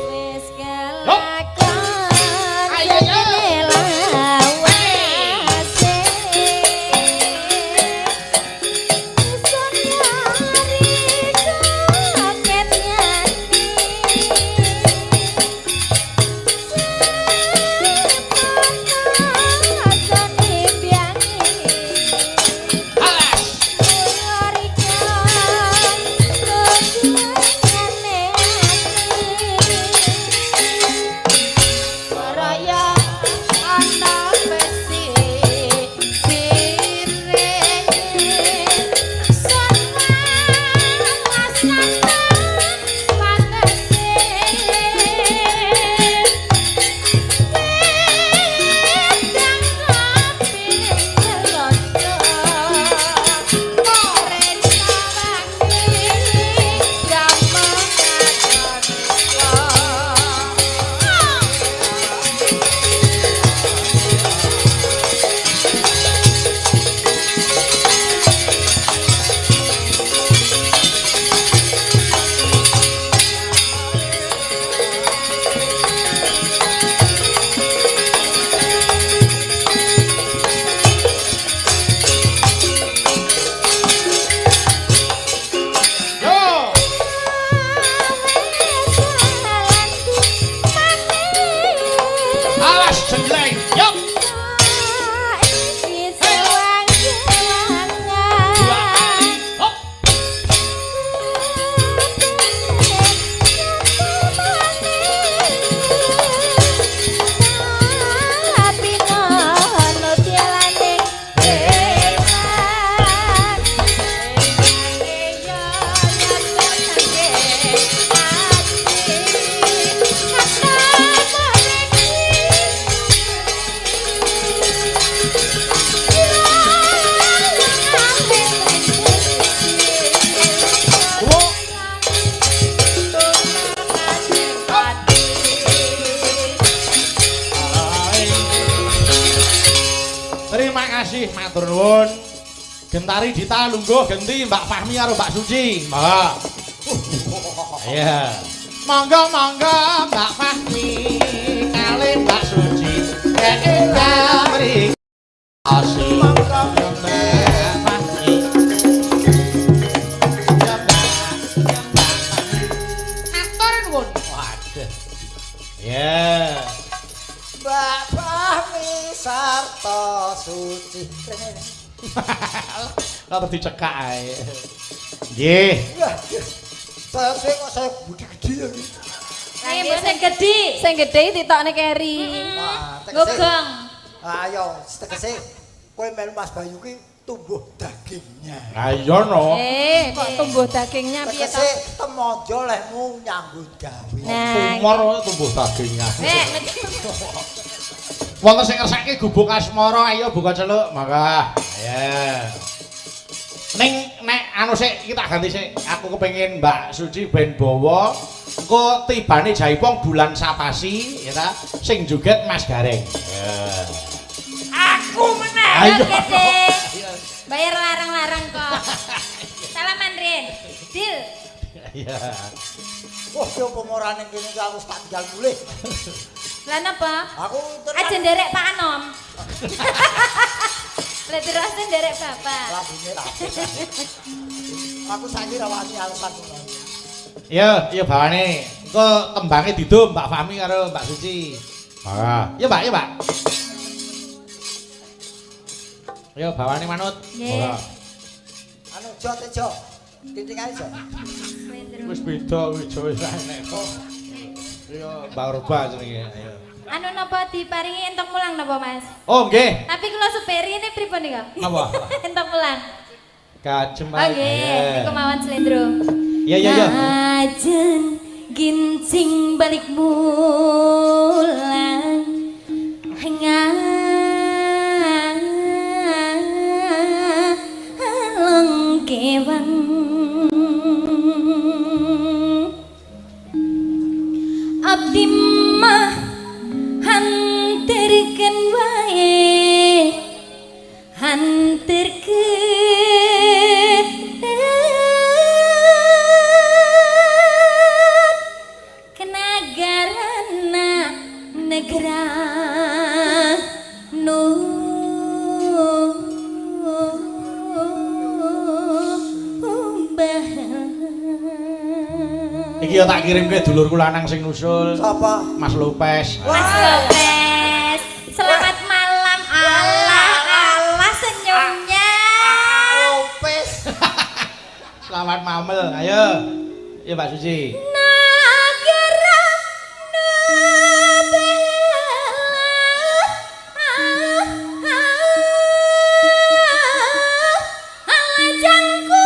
Wis kelakon Ayo, yo. lawase Sun nyari doket nyandi Terima kasih matur nuwun. Gentari Dita lungguh genti Mbak Fahmi karo Mbak Suci. Monggo. Iya. Monggo Mbak Fahmi kali Mbak Suci. Terima kasih. Monggo Mbak Fahmi. Matur nuwun. Waduh. Ya. Mbak Fahmi sarta Suci. Kalau dicekak ae. Nggih. Saya kok saya gede-gede ya. Ayo mbak sing gede ditokne keri. Nah, Gogong. Ayo, tegese kowe melu Mas Bayu ki tumbuh dagingnya. Lah iya no. Kok tumbuh dagingnya piye to? Tegese temojo lehmu nyambut gawe. Nah, Tumor tumbuh dagingnya. Wonten sing ngersake gubuk asmara ayo buka celuk, mangga. Ya. Ning nek anu sik iki tak ganti sik. Aku kepengin Mbak Suci ben bawa engko tibane Jaipong bulan Sapasi ya ta sing joget Mas Gareng. Ya. aku meneh. Ayo. Bayar larang-larang kok. Salaman Rin. Deal. Iya. Wah, yo pemorane kene aku tak tinggal mulih. Lah napa? Aku Aja nderek Pak Anom. Lah terus nderek Bapak. lambune rapi. Aku saiki ra wani alasan ngono. Iya bawane. Engko tembange didum Mbak Fahmi karo Mbak Suci. Mangga. Iya, Mbak, iya, Mbak. Yo bawane manut. Nggih. Mangga. Anu Jo. Titingane Jo. Wis beda kuwi Jawa wis enek kok. Iya, Mbak Urba jenenge. Ayo. Anu napa diparingi entuk mulang napa Mas? Oh, nggih. Tapi kula superi ini pripun nika? Apa? Entuk mulang. Kajem Oh nggih, niku mawon slendro. Iya. Ajen gincing balik mulang. Ngalong kewang. Abdi mah hanterkeun wae hanterkeun ke nagarana negara nu Iki ya tak kirimke dulurku lanang sing nusul. Sapa? Mas Lopez. Mas Lopez, selamat malam. Allah senyumnya. Lopez. Selamat mamel. Ayo. Ya Mbak Suci. Nagara Alajangku.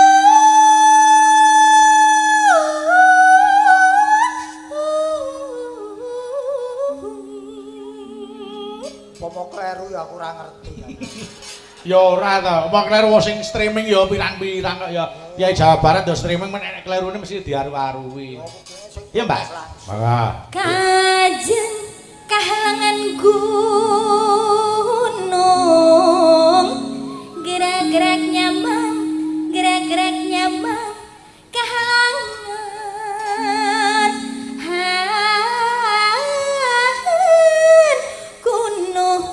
Pomo kleru ya aku ora ngerti. Ya ora to. Wong kleru sing streaming ya pirang-pirang kok ya. Ya Jawa Barat ya streaming men nek klerune mesti diaru-arui. Iya, Mbak. Mangga. Kajen kahalangan gunung gerak-gerak nyamang kahalangan gunung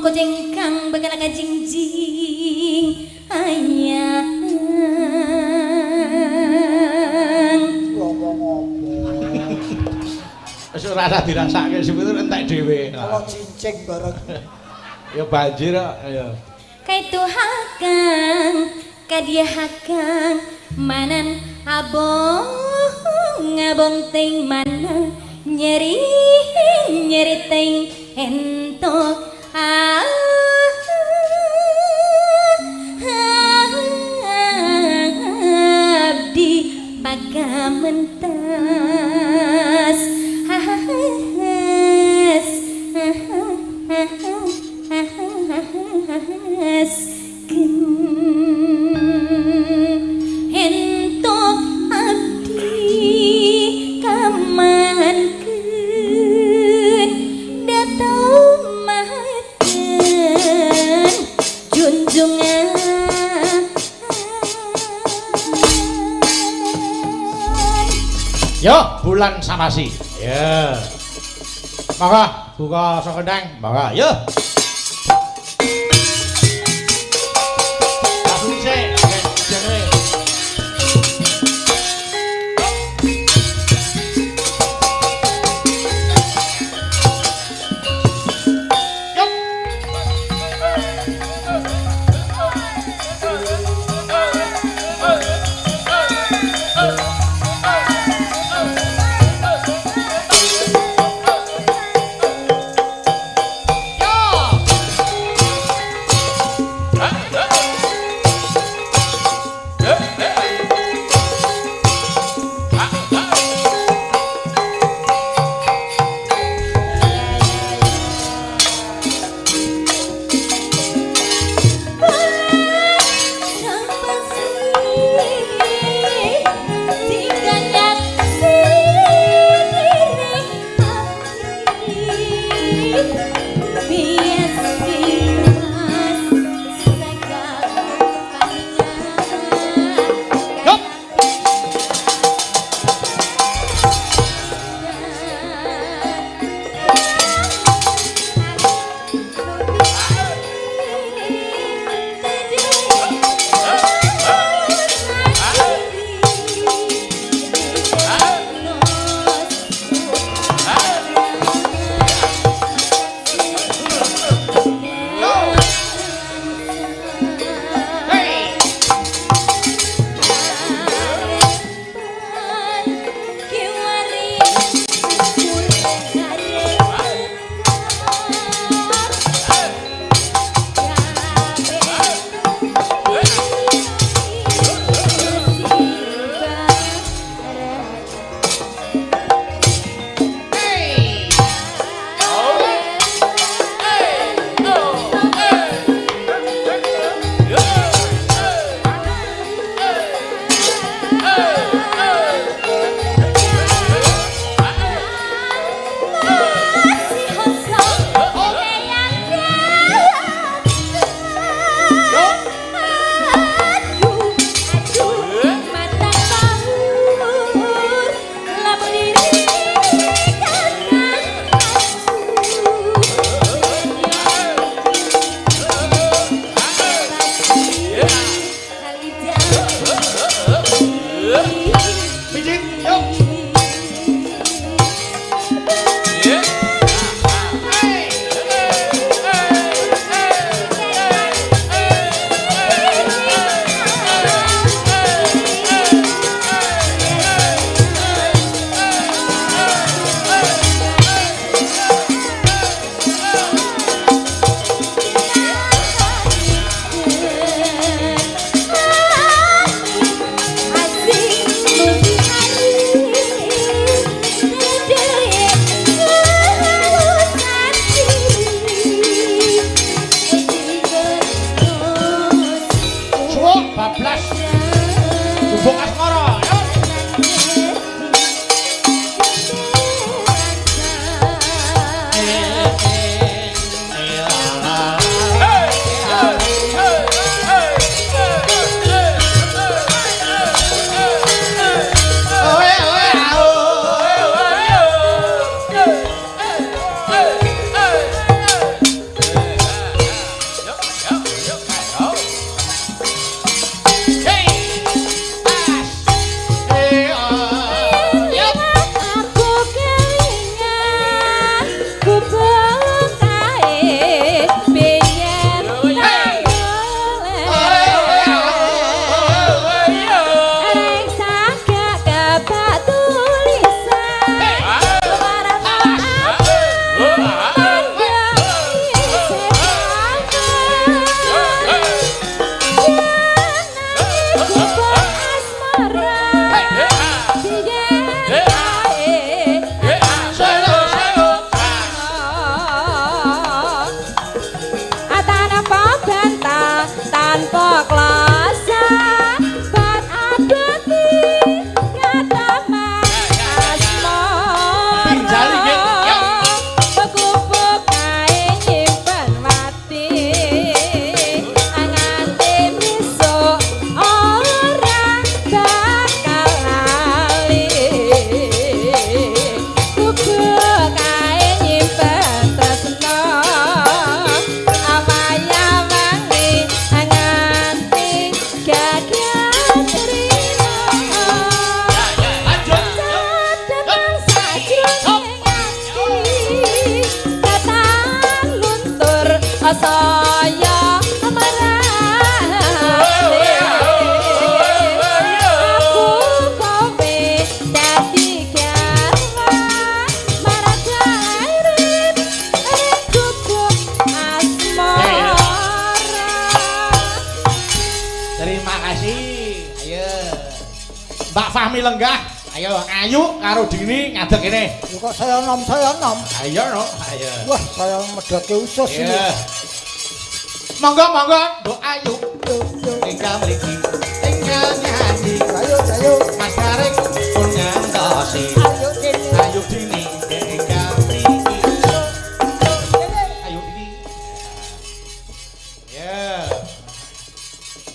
jengkang bakal ngajingjing ayang Wis ora usah dirasake sebetulnya entek dhewe. Kalau cincing bareng. Ya banjir kok. Ayo. kaitu hakang kadia hakang manan abong ting mana nyeri ting entok Yo, bulan samasi. Ya. Monggo buka sekendang. Monggo, yo. Langsung sik, jane. Terima kasih. Ayo. Mbak Fahmi lenggah. Ayo Ayu karo Dini ngadeg kene. Lho kok saya nom. Ayo no. Ayo. Wah, saya medhake usus iki. Iya. Monggo Mbok Ayu. Tinggal mriki. Tinggal nyanyi. Ayo. Mas Garing pun ngantosi. Ayu Dini tinggal mriki. Ayo Dini. Ya.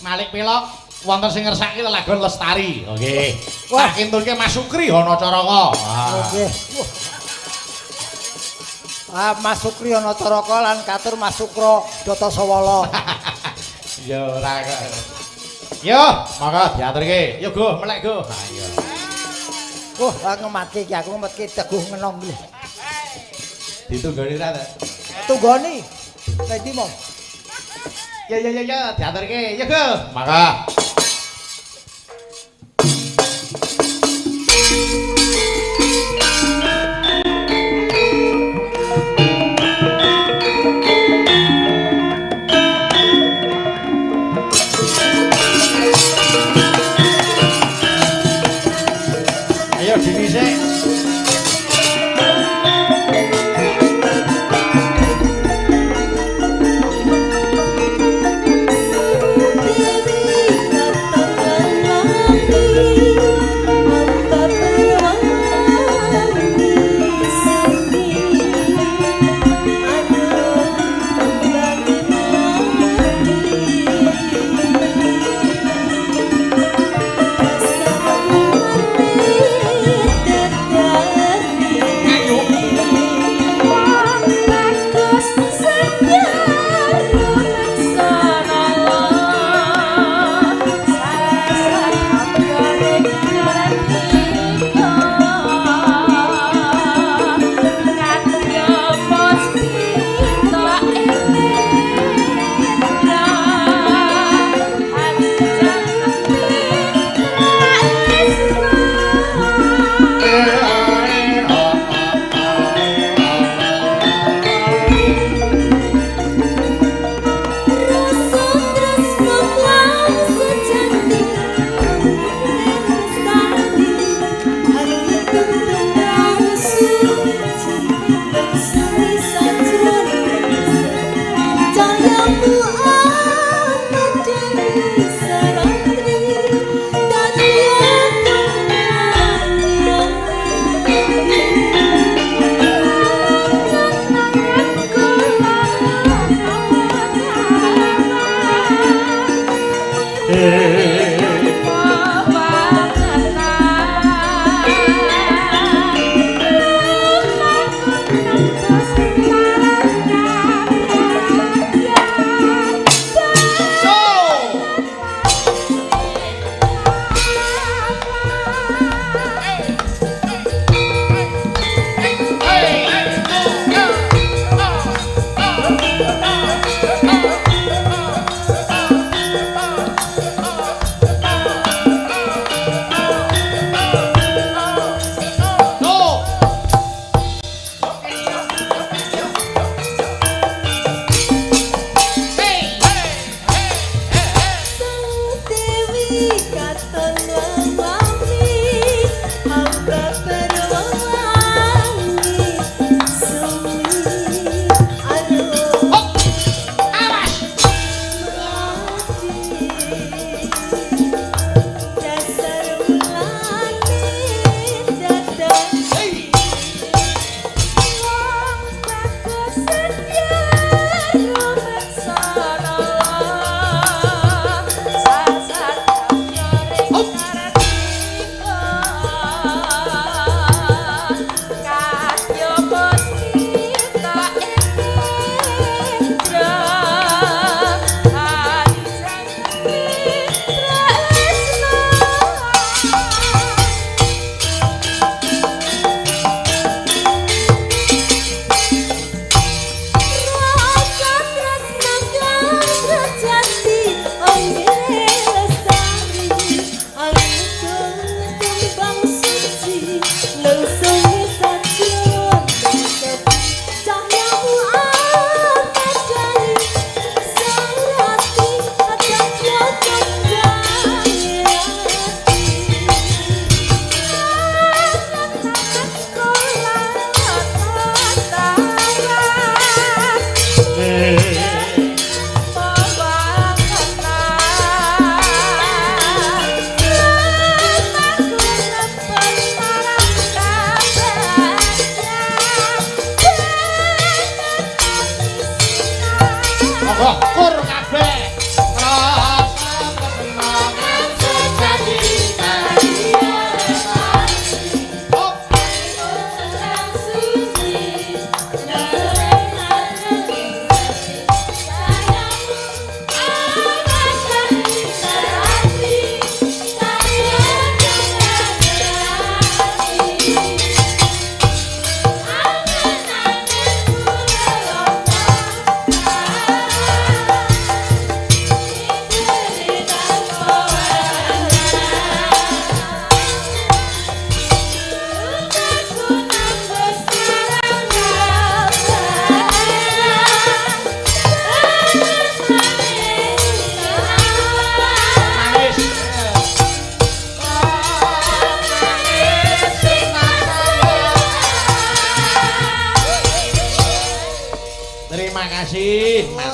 Malik Pilok wonten sing ngersake lelagon Lestari. Nggih. Wah. Tak kintunke Mas Sukri ana Caraka. Nggih. Mas Sukri ana Caraka lan katur Mas Sukro Datasawala. Ya ora kok. Yo, monggo diaturke. Yo Go, melek Go. Ayo. Wah, aku ngematke iki aku ngematke teguh ngenom iki. Ditunggoni ra ta? Tunggoni. Endi mong? Ya diaturke. Yo Go. Monggo. Ayo Dini sik.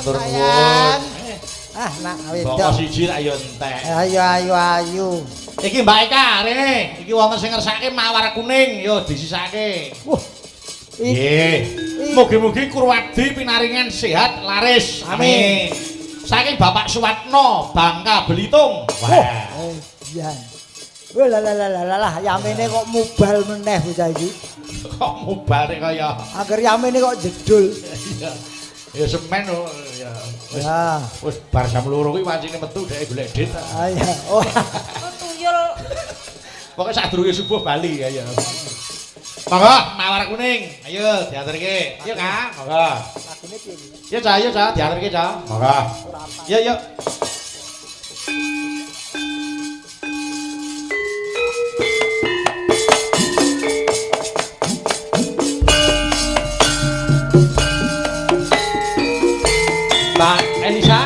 matur nuwun. Sayang. Ah, nak Boko wedok. siji ra yo entek. Ayu. Iki Mbak Eka rene, iki wonten sing ngersake mawar kuning, yo disisake. Wah. Nggih. Mugi-mugi Kurwadi pinaringan sehat laris. Amin. Saking Bapak Suwatno, Bangka Belitung. Wah. Iya. Wah lah yamene kok mubal meneh bocah iki. Kok mubare kaya. Angger yamene kok jedul. Iya. Ya semen oh, ya. Ya. Wis bar jam 2 kuwi wancine metu dhek golek dit. Ah ya. Oh. Tuyul. Pokoke sadurunge subuh bali ya. Monggo mawar kuning. Ayo diaturke. Ayo Kak, monggo. Lagune piye iki? Yo Cak, diaturke Cak. Monggo. Yo. Mbak Elisa.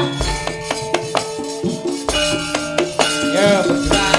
Yo bergerak.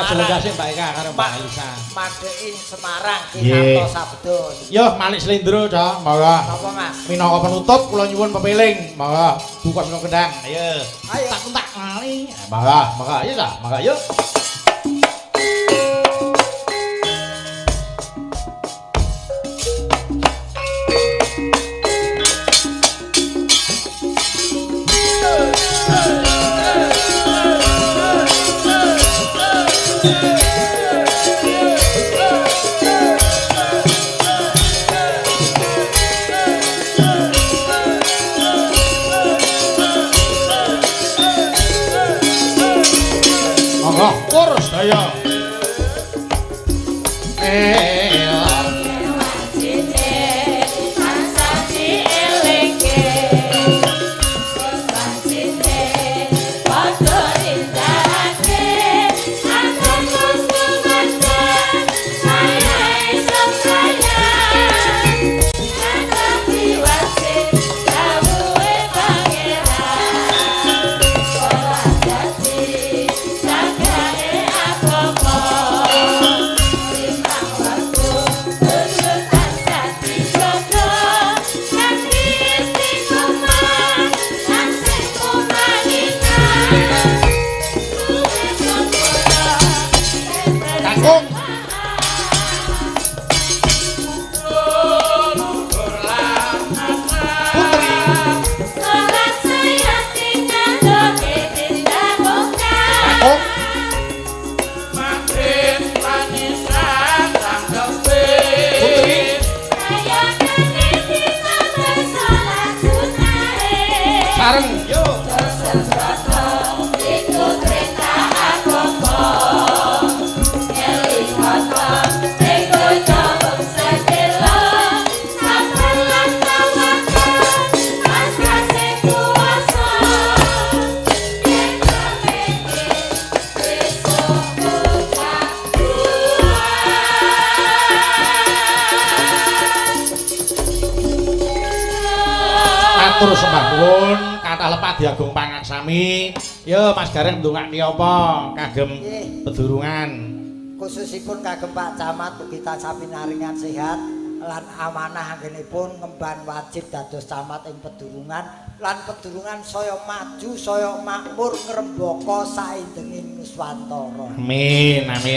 Delegasi Mbak Eka karo Mbak Elisa. Madein Semarang Nggih. kinarto sabdon. Yo Malik Slendro, Cok. Monggo. Napa Mas? Minangka penutup kula nyuwun pepeling. Monggo. Buka saka kendang. Ayo. Ayo. Tak kali. Monggo. Ayo, Cok. Monggo, yuk. Monggo, kurus daya. Matur sembah nuwun, kathah lepah diagung pangaksami. Ya Mas Gareng ndongakni apa kagem pedurungan. Khususipun kagem Pak Camat ugi tansah pinaringan sehat lan amanah anggenipun ngemban wajib dados camat ing pedurungan lan pedurungan saya maju saya makmur ngrembaka saindenging Nuswantara. Amin, amin.